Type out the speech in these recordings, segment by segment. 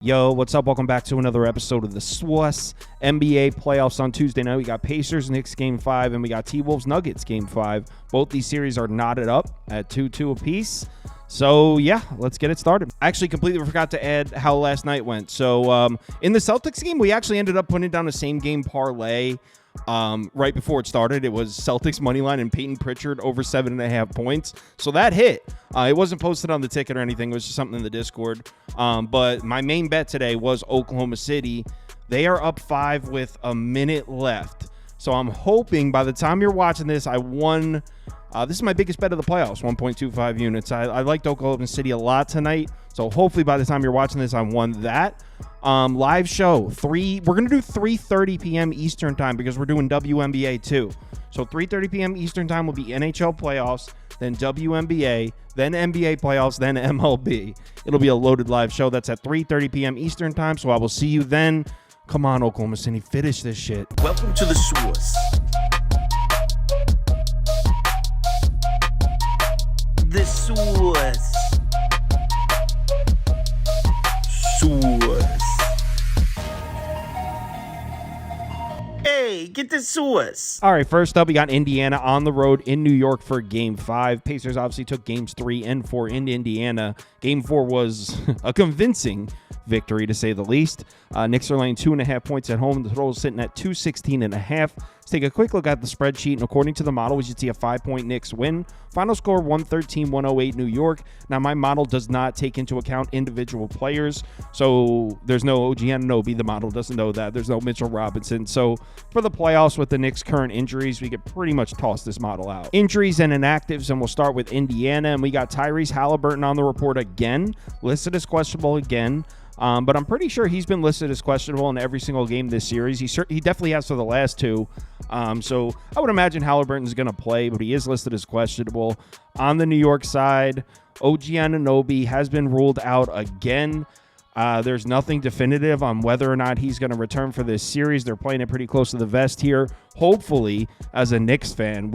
Yo, what's up? Welcome back to another episode of the SWUS NBA playoffs on Tuesday night. We got Pacers, Knicks Game 5, and we got T-Wolves, Nuggets Game 5. Both these series are knotted up at 2-2 apiece. So, yeah, let's get it started. I actually completely forgot to add how last night went. So, in the Celtics game, we actually ended up putting down a same-game parlay. Right before it started, it was Celtics money line and Peyton Pritchard over 7.5 points. So that hit. It wasn't posted on the ticket or anything. It was just something in the Discord. But my main bet today was Oklahoma City. They are up 5 with a minute left. So I'm hoping by the time you're watching this, I won. This is my biggest bet of the playoffs, 1.25 units. I liked Oklahoma City a lot tonight. So hopefully by the time you're watching this, I won that. Live show, we're going to do 3:30 p.m. Eastern time because we're doing WNBA too. So 3:30 p.m. Eastern time will be NHL playoffs, then WNBA, then NBA playoffs, then MLB. It'll be a loaded live show. That's at 3:30 p.m. Eastern time. So I will see you then. Come on, Oklahoma City, finish this shit. Welcome to the SWUS. The SWUS. SWUS. Hey, get the SWUS. All right, first up, we got Indiana on the road in New York for Game 5. Pacers obviously took Games 3 and 4 in Indiana. Game 4 was a convincing victory, to say the least. Knicks are laying 2.5 points at home. The total is sitting at 216.5. Let's take a quick look at the spreadsheet, and according to the model, we should see a 5-point Knicks win. Final score, 113-108 New York. Now, my model does not take into account individual players, so there's no OG Anunoby. The model doesn't know that. There's no Mitchell Robinson. So for the playoffs with the Knicks' current injuries, we could pretty much toss this model out. Injuries and inactives, and we'll start with Indiana, and we got Tyrese Halliburton on the report again, listed as questionable again. But I'm pretty sure he's been listed as questionable in every single game this series. He definitely has for the last two. So I would imagine Halliburton's going to play, but he is listed as questionable. On the New York side, OG Anunoby has been ruled out again. There's nothing definitive on whether or not he's going to return for this series. They're playing it pretty close to the vest here. Hopefully, as a Knicks fan,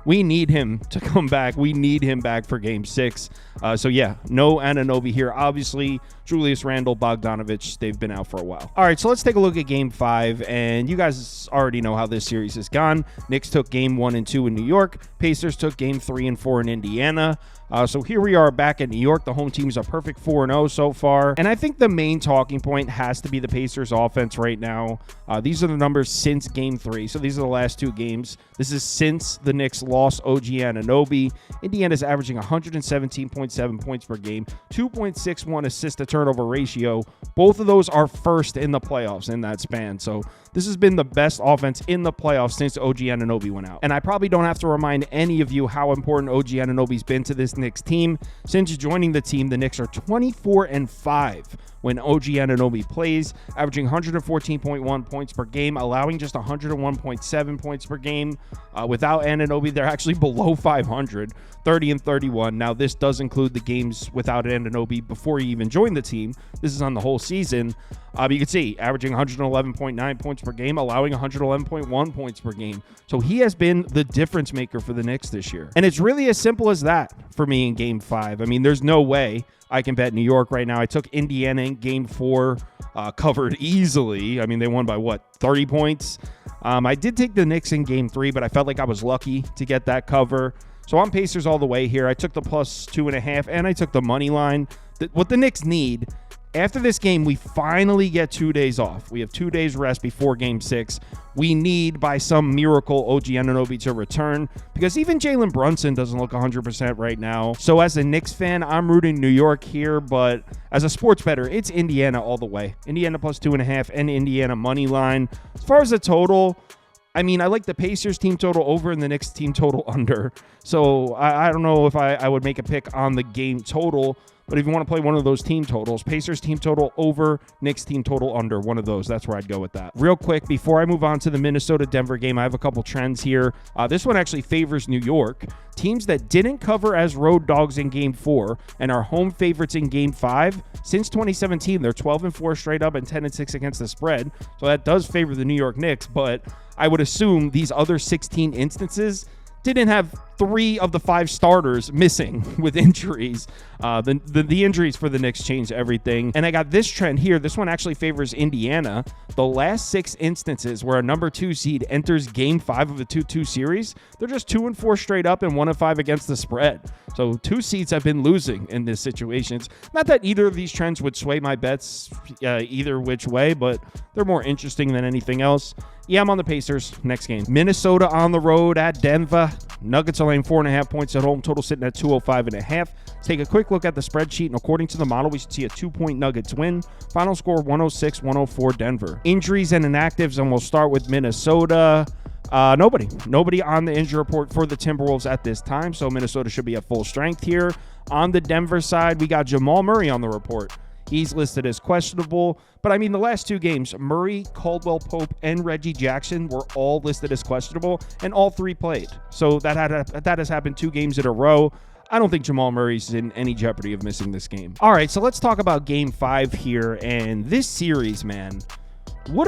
we need him to come back. We need him back for Game 6. So, yeah, no Anunoby here. Obviously, Julius Randle, Bogdanovic, they've been out for a while. All right, so let's take a look at Game 5. And you guys already know how this series has gone. Knicks took Game 1 and 2 in New York. Pacers took Game 3 and 4 in Indiana. So here we are back at New York. The home team is a perfect 4-0 so far. And I think the main talking point has to be the Pacers offense right now. These are the numbers since Game 3. So these are the last two games. This is since the Knicks lost OG Anunoby. Indiana's averaging 117.7 points per game, 2.61 assist to turnover ratio. Both of those are first in the playoffs in that span. So this has been the best offense in the playoffs since OG Anunoby went out. And I probably don't have to remind any of you how important OG Anunoby's been to this Knicks team. Since joining the team, the Knicks are 24-5 when OG Anunoby plays, averaging 114.1 points per game, allowing just 101.7 points per game. Without Anunoby, they're actually below 500, 30-31. Now, this does include the games without Anunoby before he even joined the team. This is on the whole season. But you can see, averaging 111.9 points per game, allowing 111.1 points per game. So he has been the difference maker for the Knicks this year. And it's really as simple as that for me in Game 5. I mean, there's no way I can bet New York right now. I took Indiana in Game 4, covered easily. I mean, they won by, 30 points? I did take the Knicks in Game 3, but I felt like I was lucky to get that cover. So I'm Pacers all the way here. I took the plus 2.5, and I took the money line. What the Knicks need, after this game, we finally get 2 days off. We have 2 days rest before Game 6. We need, by some miracle, OG Anunoby to return because even Jalen Brunson doesn't look 100% right now. So as a Knicks fan, I'm rooting New York here, but as a sports bettor, it's Indiana all the way. Indiana plus 2.5 and Indiana money line. As far as the total, I mean, I like the Pacers team total over and the Knicks team total under. So I don't know if I would make a pick on the game total. But if you want to play one of those team totals, Pacers team total over, Knicks team total under, one of those, that's where I'd go with that. Real quick, before I move on to the Minnesota-Denver game, I have a couple trends here. This one actually favors New York. Teams that didn't cover as road dogs in Game 4 and are home favorites in Game 5, since 2017, they're 12-4 straight up and 10-6 against the spread. So that does favor the New York Knicks, but I would assume these other 16 instances, didn't have 3 of the 5 starters missing with injuries. The injuries for the Knicks changed everything. And I got this trend here. This one actually favors Indiana. The last 6 instances where a number 2 seed enters game 5 of a 2-2 series, they're just 2-4 straight up and 1-5 against the spread. So 2 seeds have been losing in this situation. It's not that either of these trends would sway my bets either which way, but they're more interesting than anything else. Yeah, I'm on the Pacers. Next game. Minnesota on the road at Denver. Nuggets are laying 4.5 points at home. Total sitting at 205.5. Let's take a quick look at the spreadsheet. And according to the model, we should see a 2-point Nuggets win. Final score 106-104 Denver. Injuries and inactives, and we'll start with Minnesota. Nobody on the injury report for the Timberwolves at this time, so Minnesota should be at full strength here. On the Denver side, we got Jamal Murray on the report. He's listed as questionable, but I mean, the last 2 games, Murray, Caldwell Pope, and Reggie Jackson were all listed as questionable, and all 3 played. So that has happened 2 games in a row. I don't think Jamal Murray's in any jeopardy of missing this game. All right, so let's talk about game 5 here, and this series, man. What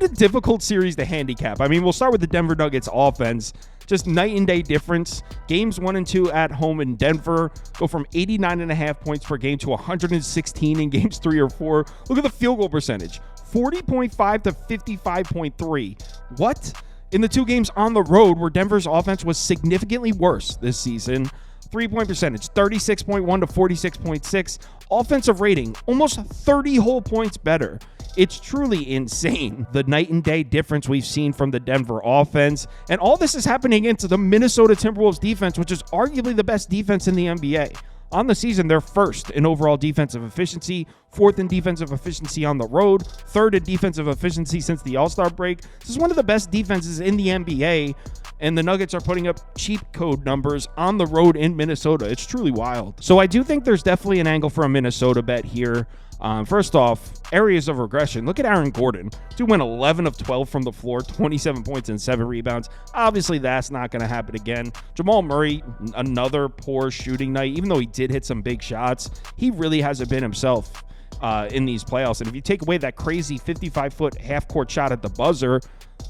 a difficult series to handicap. I mean, we'll start with the Denver Nuggets offense. Just night and day difference. Games 1 and 2 at home in Denver go from 89.5 points per game to 116 in games 3 or 4. Look at the field goal percentage, 40.5 to 55.3. What? In the 2 games on the road where Denver's offense was significantly worse this season, 3-point percentage, 36.1 to 46.6. Offensive rating, almost 30 whole points better. It's truly insane, the night and day difference we've seen from the Denver offense. And all this is happening against the Minnesota Timberwolves defense, which is arguably the best defense in the NBA. On the season, they're 1st in overall defensive efficiency, 4th in defensive efficiency on the road, 3rd in defensive efficiency since the All-Star break. This is one of the best defenses in the NBA, and the Nuggets are putting up cheat code numbers on the road in Minnesota. It's truly wild. So I do think there's definitely an angle for a Minnesota bet here. First off, areas of regression. Look at Aaron Gordon. Dude went 11 of 12 from the floor, 27 points and 7 rebounds. Obviously, that's not going to happen again. Jamal Murray, another poor shooting night. Even though he did hit some big shots, he really hasn't been himself in these playoffs. And if you take away that crazy 55-foot half-court shot at the buzzer,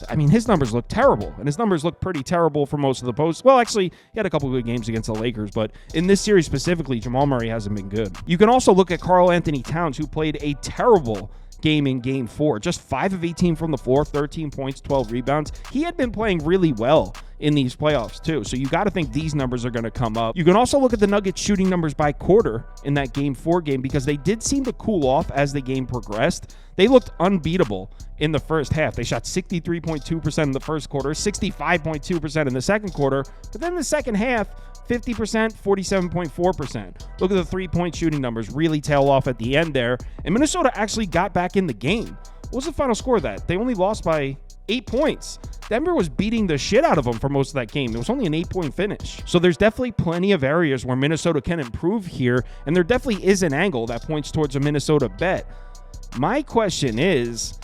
I mean, his numbers look terrible, and his numbers look pretty terrible for most of the posts. Well, actually, he had a couple good games against the Lakers, but in this series specifically, Jamal Murray hasn't been good. You can also look at Karl Anthony Towns, who played a terrible game in game 4. Just 5 of 18 from the floor, 13 points, 12 rebounds. He had been playing really well in these playoffs too, so you got to think these numbers are going to come up. You can also look at the Nuggets shooting numbers by quarter in that game 4 game, because they did seem to cool off as the game progressed. They looked unbeatable in the first half. They shot 63.2% in the first quarter, 65.2% in the second quarter, but then the second half, 50%, 47.4%. Look at the 3-point shooting numbers really tail off at the end there, and Minnesota actually got back in the game. What was the final score of that? They only lost by 8 points. Denver was beating the shit out of them for most of that game. It was only an 8-point finish. So there's definitely plenty of areas where Minnesota can improve here, and there definitely is an angle that points towards a Minnesota bet. My question is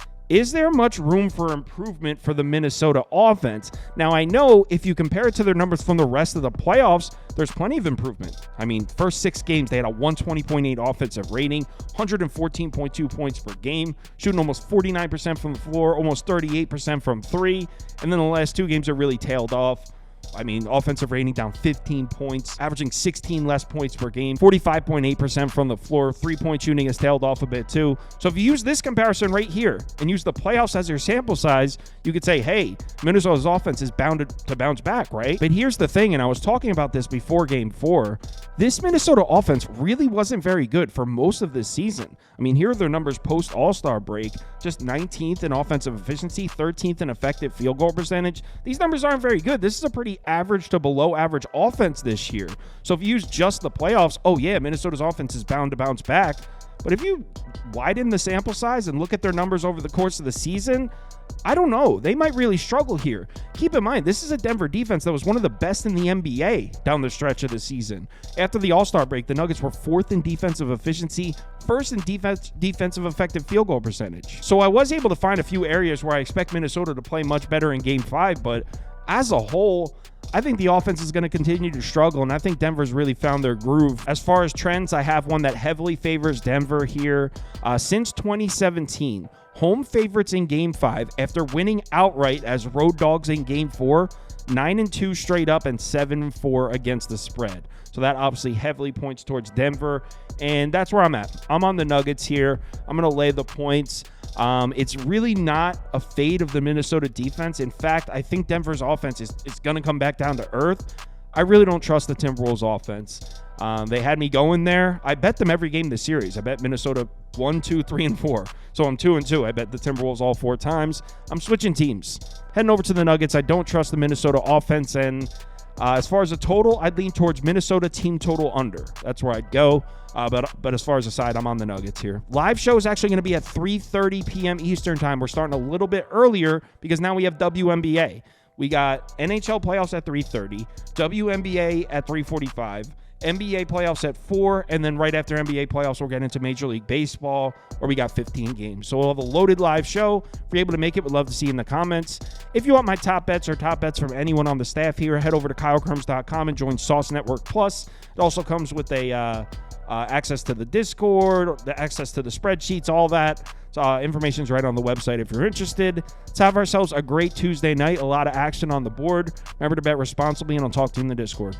there much room for improvement for the Minnesota offense? Now, I know if you compare it to their numbers from the rest of the playoffs, there's plenty of improvement. I mean, first 6 games, they had a 120.8 offensive rating, 114.2 points per game, shooting almost 49% from the floor, almost 38% from 3. And then the last 2 games are really tailed off. I mean, offensive rating down 15 points, averaging 16 less points per game, 45.8% from the floor. 3-point shooting has tailed off a bit too. So if you use this comparison right here and use the playoffs as your sample size, you could say, hey, Minnesota's offense is bound to bounce back, right? But here's the thing, and I was talking about this before game 4, this Minnesota offense really wasn't very good for most of this season. I mean, here are their numbers post All-Star break, just 19th in offensive efficiency, 13th in effective field goal percentage. These numbers aren't very good. This is a pretty average to below average offense this year. So if you use just the playoffs, oh yeah, Minnesota's offense is bound to bounce back. But if you widen the sample size and look at their numbers over the course of the season, I don't know. They might really struggle here. Keep in mind, this is a Denver defense that was one of the best in the NBA down the stretch of the season. After the All-Star break, the Nuggets were 4th in defensive efficiency, 1st in defensive effective field goal percentage. So I was able to find a few areas where I expect Minnesota to play much better in Game 5, but as a whole, I think the offense is going to continue to struggle, and I think Denver's really found their groove. As far as trends, I have one that heavily favors Denver here. Since 2017, home favorites in Game 5 after winning outright as road dogs in Game 4, 9-2 straight up and 7-4 against the spread. So that obviously heavily points towards Denver, and that's where I'm at. I'm on the Nuggets here. I'm going to lay the points. It's really not a fade of the Minnesota defense. In fact, I think Denver's offense is going to come back down to earth. I really don't trust the Timberwolves offense. They had me going there. I bet them every game this series. I bet Minnesota 1, 2, 3, and 4. So I'm 2-2. I bet the Timberwolves all 4 times. I'm switching teams. Heading over to the Nuggets. I don't trust the Minnesota offense, and as far as the total, I'd lean towards Minnesota team total under. That's where I'd go. But as far as the side, I'm on the Nuggets here. Live show is actually going to be at 3:30 p.m. Eastern time. We're starting a little bit earlier because now we have WNBA. We got NHL playoffs at 3:30, WNBA at 3:45, NBA playoffs at 4, and then right after NBA playoffs, we'll get into Major League Baseball, where we got 15 games. So we'll have a loaded live show. If you're able to make it, we'd love to see you in the comments. If you want my top bets or top bets from anyone on the staff here, head over to KyleKirms.com and join Sauce Network Plus. It also comes with a access to the Discord, the access to the spreadsheets, all that. So information's right on the website if you're interested. Let's have ourselves a great Tuesday night. A lot of action on the board. Remember to bet responsibly, and I'll talk to you in the Discord.